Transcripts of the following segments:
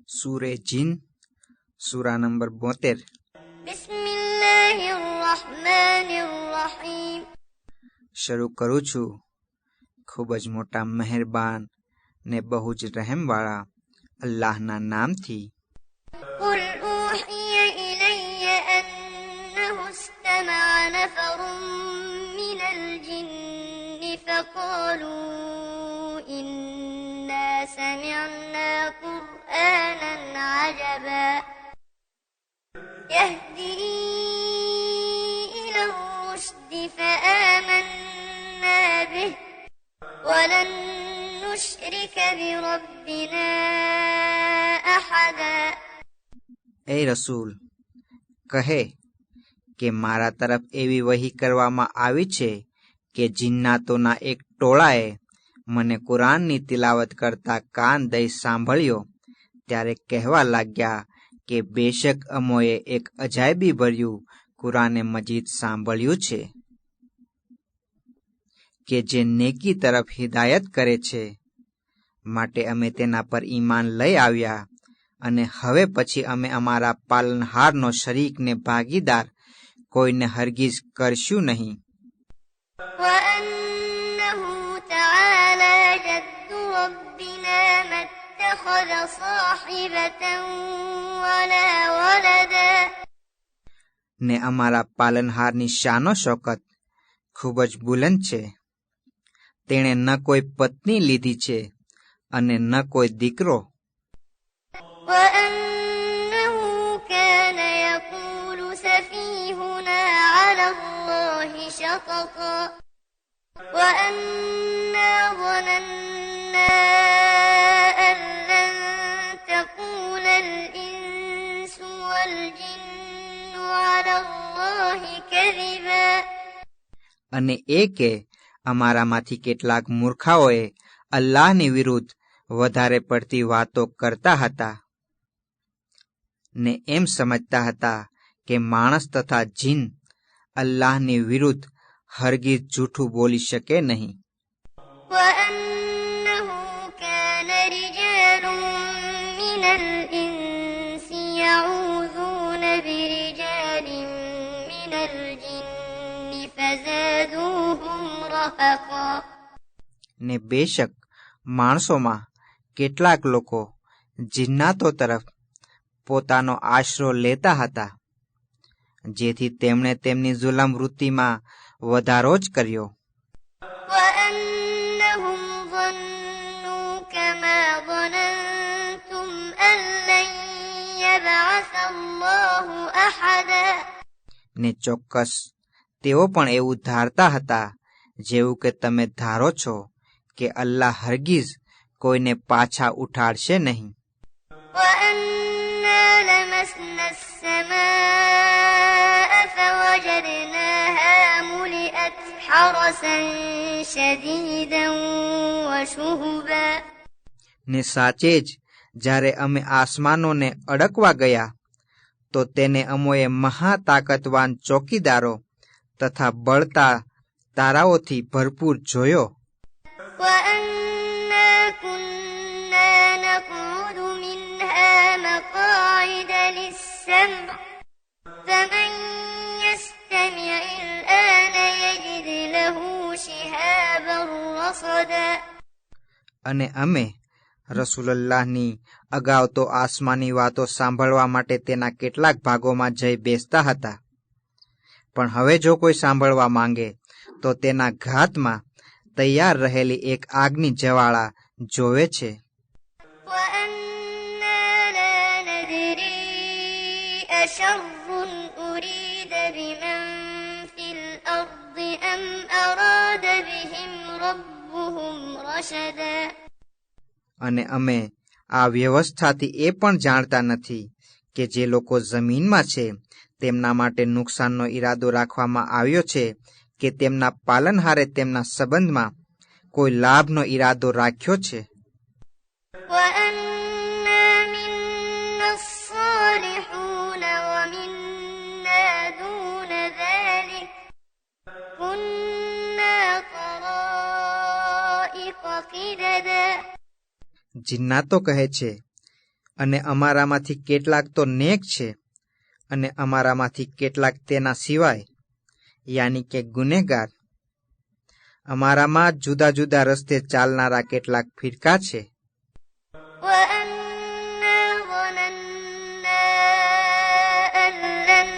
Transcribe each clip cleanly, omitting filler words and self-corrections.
सूरे जिन सूरा नंबर 72। बिस्मिल्लाहिर्रहमानिर्रहीम। શરૂ કરું છું ખૂબ જ મોટા મહેરબાન ને બહુ જ રહેમવાળા અલ્લાહના નામથી। قل أوحي إلي أنه استمع نفر من الجن فقالوا إنا سمعنا قرآنا عجبا يهدي إلى الرشد فآمنا به ولن نشرك بربنا أحدا। એ રસૂલ કહે કે મારા તરફ એવી વહી કરવામાં આવી છે કે જિન્નાતોના એક ટોળાએ મને કુરાનની તિલાવત કરતા કાન દઈ સાંભળ્યો ત્યારે કહેવા લાગ્યા કે બેશક અમોએ એક અજાયબી ભર્યું કુરાને મજીદ સાંભળ્યું છે કે જે નેકી તરફ હિદાયત કરે છે, માટે અમે તેના પર ઈમાન લઈ આવ્યા અને હવે પછી અમે અમારા પાલનહારનો શરીક ને ભાગીદાર કોઈને હરગીઝ કરશું નહીં। وأنه تعالى جد ربنا ما اتخذ صاحبة ولا ولدا। ને અમારા પાલનહારની શાનો શોકત ખૂબ જ બુલંદ છે। તેણે ન કોઈ પત્ની લીધી છે અને ન કોઈ દીકરો। وأنه كان يقول سفيهنا على الله شططا وأنا ظننا أن لن تقول الإنس والجن على الله كذبا। અને એ કે અમારામાંથી કેટલાક મૂર્ખાઓએ અલ્લાહની વિરુદ્ધ વધારે પડતી વાતો કરતા હતા ને એમ સમજતા હતા કે માણસ તથા જીન અલ્લાહની વિરુદ્ધ હરગીઝ જૂઠું બોલી શકે નહીં। وأنه كان رجال من الإنس يعوذون برجال من الجن فزادوهم رهقا। ને બેશક માણસોમાં કેટલાક લોકો જિન્નાતો તરફ પોતાનો આશરો લેતા હતા, જેથી તેમણે તેમની જુલમ વૃત્તિમાં વધારો જ કર્યો। وأنهم ظنوا كما ظننتم أن لن يبعث الله أحدا। ને ચોક્કસ તેઓ પણ એવું ધારતા હતા જેવું કે તમે ધારો છો કે અલ્લાહ હરગીઝ કોઈને પાછા ઉઠાડશે નહીં। وأنا لمسنا السماء فوجدناها ملئت حرسا شديدا وشهبا। ને સાચે જ જ્યારે અમે આસમાનોને અડકવા ગયા તો તેને અમોએ મહા તાકતવાન ચોકીદારો તથા બળતા તારાઓથી ભરપૂર જોયો। وأنا كنا نقعد منها مقاعد للسمع فمن يستمع الآن يجد له شهابا رصدا। અને અમે રસૂલલ્લાહની અગાઉ તો આસમાની વાતો સાંભળવા માટે તેના કેટલાક ભાગોમાં જઈ બેસતા હતા, પણ હવે જો કોઈ સાંભળવા માંગે તો તેના ઘાતમાં તૈયાર રહેલી એક આગની જ્વાળા જોવે છે। وأنا لا ندري أشر أريد بمن في الأرض أم أراد بهم ربهم رشدا। અને અમે આ વ્યવસ્થાથી એ પણ જાણતા નથી કે જે લોકો જમીનમાં છે તેમના માટે નુકસાનનો ઈરાદો રાખવામાં આવ્યો છે કે તેમના પાલનહારે તેમના સંબંધમાં કોઈ લાભનો ઈરાદો રાખ્યો છે। وأنا منا الصالحون ومنا دون ذلك كنا طرائق قددا। જિન્નાતો કહે છે અને અમારામાંથી કેટલાક તો નેક છે અને અમારામાંથી કેટલાક તેના સિવાય યાની કે ગુનેગાર. અમારામાં જુદા જુદા રસ્તે ચાલનારા કેટલાક ફિરકા છે. وأنا ظننا أن لن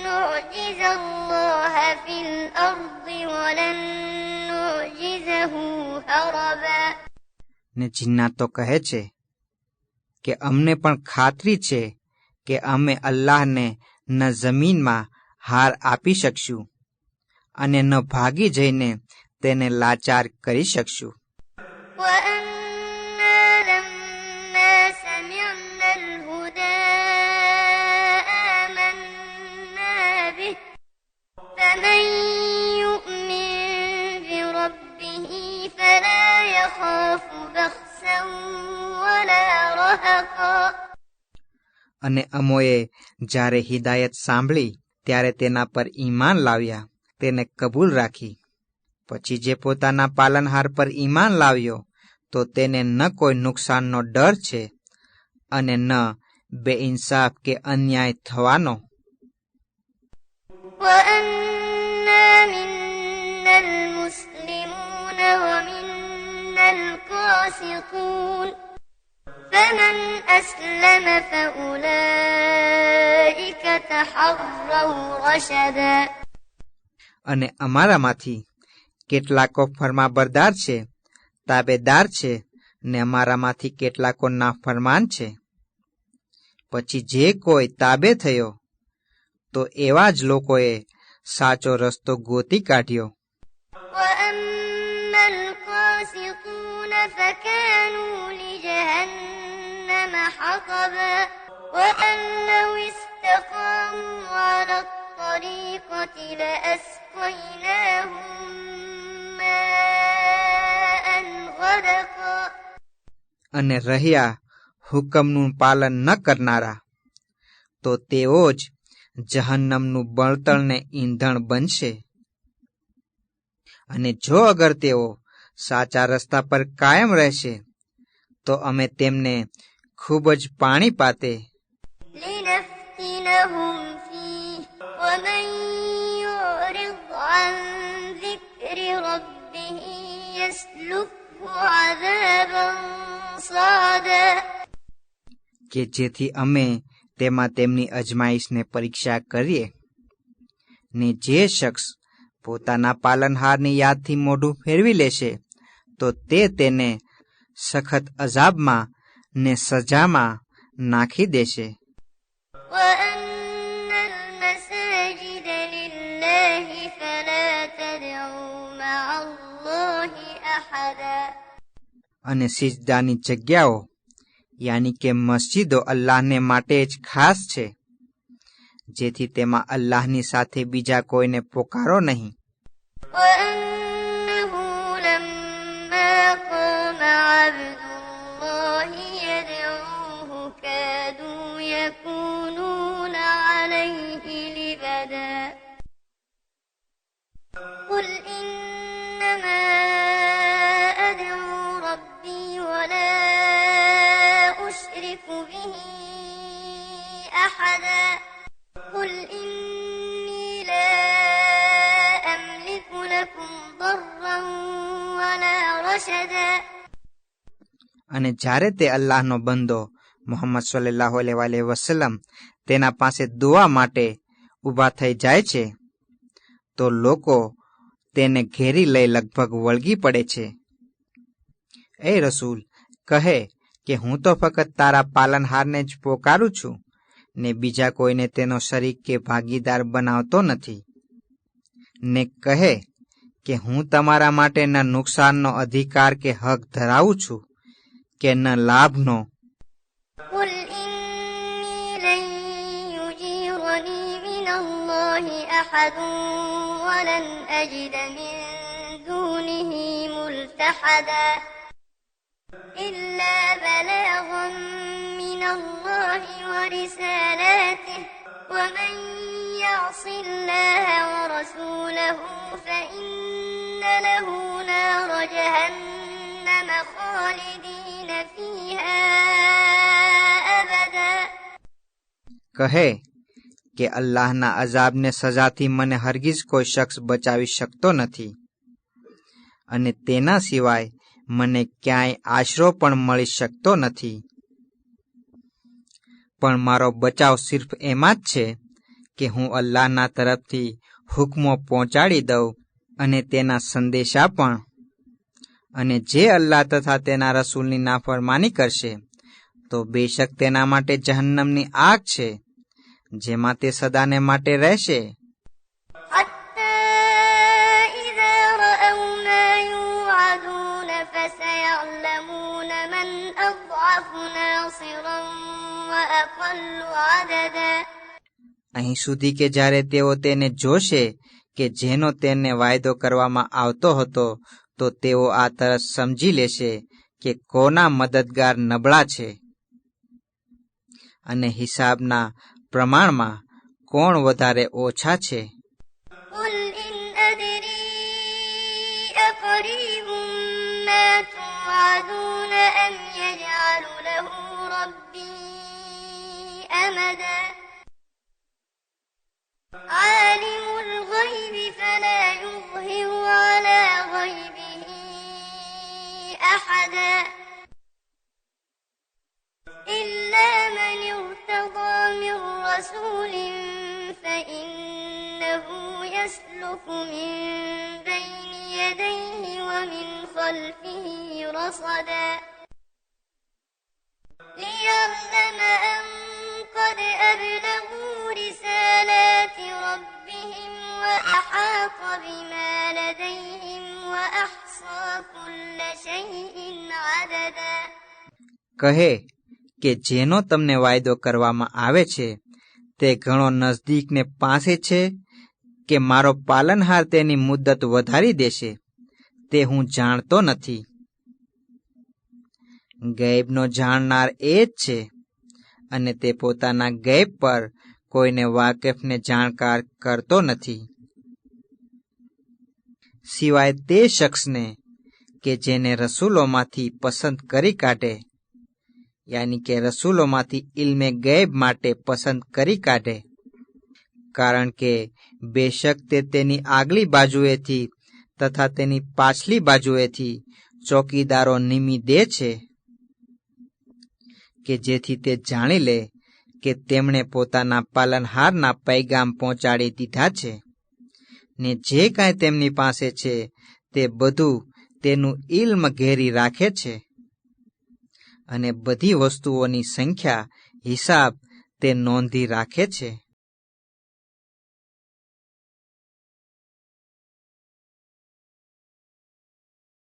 نعجز الله في الأرض ولن نعجزه هربا. ને જિન્નાત તો કહે છે કે અમને પણ ખાતરી છે કે અમે અલ્લાહને ન જમીનમાં હાર આપી શકશું અને ન ભાગી જઈને તેને લાચાર કરી શકશું. وأنا لما سمعنا الهدى آمنا به فمن يؤمن بربه فلا يخاف بخسا ولا رهقا. અને અમોએ જ્યારે હિદાયત સાંભળી ત્યારે તેના પર ઈમાન લાવ્યા, તેને કબૂલ રાખી. પછી જે પોતાના પાલનહાર પર ઈમાન લાવ્યો તો તેને ન કોઈ નુકસાનનો ડર છે અને ન બેઇન્સાફ કે અન્યાય થવાનો. وأنا منا المسلمون ومنا القاسطون فمن أسلم فأولئك تحروا رشدا. અને અમારામાંથી કેટલાકો ફરમાબરદાર છે, તાબેદાર છે, ને અમારામાંથી કેટલાકો નાફરમાન છે. પછી જે કોઈ તાબે થયો તો એવા જ લોકોએ સાચો રસ્તો ગોતી કાઢ્યો. وأما القاسطون فكانوا لجهنم حطبا وأن لو استقاموا على الطريقة لأسقيناهم ماء غدقا. અને રહ્યા હુકમનું પાલન ન કરનારા તો તેઓ જ જહન્નમનું બળતણને ઈંધણ બનશે. અને જો અગર તેઓ સાચા રસ્તા પર કાયમ રહેશે તો અમે તેમને ખૂબ જ પાણી પાતે لنفتنهم فيه ومن يعرض عن ذكر ربه يسلكه عذابا صعدا. કે જેથી અમે તેમાં તેમની અજમાઈશને પરીક્ષા કરીએ. ને જે શખ્સ પોતાના પાલનહારની યાદથી મોઢું ફેરવી લેશે તો તે તેને સખત અઝાબમાં ને સજામાં નાખી દેશે. وأن المساجد لله فلا تدعوا مع الله أحدا. અને સિજદાની જગ્યાઓ યાની કે મસ્જિદો અલ્લાહને માટે જ ખાસ છે, જેથી તેમાં અલ્લાહની સાથે બીજા કોઈને પોકારો નહીં. وأنه لما قام عبد الله يدعوه كادوا يكونون عليه لبدا. قل إنما أدعو ربي ولا أشرك به أحدا. قل إني لا أملك لكم ضرا ولا رشدا. અને જ્યારે તે અલ્લાહનો બંદો મુહમ્મદ સલ્લલ્લાહુ અલૈહિ વસલ્લમ તેના પાસે દુઆ માટે ઊભા થઈ જાય છે તો લોકો તેને ઘેરી લઈ લગભગ વળગી પડે છે. એ રસૂલ, કહે કે હું તો ફક્ત તારા પાલનહારને જ પોકારું છું ને બીજા કોઈને તેનો શરીક કે ભાગીદાર બનાવતો નથી. ને કહે કે હું તમારા માટે ન નુકસાનનો અધિકાર કે હક ધરાવું છું કે ન લાભનો. قل إني لن يجيرني من الله أحد ولن أجد من دونه ملتحدا. إلا بلاغا من الله ورسالاته ومن يعص الله ورسوله فإن له نار جهنم خالدين فيها કહે કે અલ્લાહના અઝાબને સજાથી મને હરગીઝ કોઈ શખ્સ બચાવી શકતો નથી અને તેના સિવાય મને ક્યાંય આશરો પણ મળી શકતો નથી. પણ મારો બચાવ સિર્ફ એમાં જ છે કે હું અલ્લાહના તરફથી હુકમો પહોંચાડી દઉં અને તેના સંદેશા પણ. અને જે અલ્લાહ તથા તેના રસૂલની નાફરમાની કરશે તો બેશક તેના માટે જહન્નમની આગ છે, જેમાં તે સદાને માટે રહેશે. حتى إذا رأوا ما يوعدون فسيعلمون من أضعف ناصرا وأقل عددا. અહીં સુધી કે જ્યારે તેઓ તેને જોશે કે જેનો તેને વાયદો કરવામાં આવતો હતો, તો તેઓ આ તરત સમજી લેશે કે કોના મદદગાર નબળા છે અને હિસાબના પ્રમાણમાં કોણ વધારે ઓછા છે. قل إن أدري أقريب ما توعدون أم يجعل له ربي أمدا. عالم الغيب فلا يظهر على غيبه أحدا إلا من ارتضى من رسول فإنه يسلك من بين يديه ومن خلفه رصدا ليعلم أن قد أبلغوا رسالات ربهم وأحاط بما لديهم وأحصى كل شيء عددا. કહે કે જેનો તમને વાયદો કરવામાં આવે છે તે ઘણો નજદીક ને પાસે છે કે મારો પાલનહાર તેની મુદ્દત વધારી દેશે, તે હું જાણતો નથી. ગૈબનો જાણનાર એ જ છે અને તે પોતાના ગૈબ પર કોઈને વાકેફને જાણકાર કરતો નથી, સિવાય તે શખ્સને કે જેને રસૂલોમાંથી પસંદ કરી કાઢે, યાની કે રસૂલોમાંથી ઇલ્મે ગૈબ માટે પસંદ કરી કાઢે. કારણ કે બેશક તે તેની આગલી બાજુએથી તથા તેની પાછલી બાજુએથી ચોકીદારો નિમી દે છે કે જેથી તે જાણી લે કે તેમણે પોતાના પાલનહારના પૈગામ પહોંચાડી દીધા છે, ને જે કાંઈ તેમની પાસે છે તે બધું તેનું ઇલ્મ ઘેરી રાખે છે અને બધી વસ્તુઓની સંખ્યા હિસાબ તે નોંધી રાખે છે.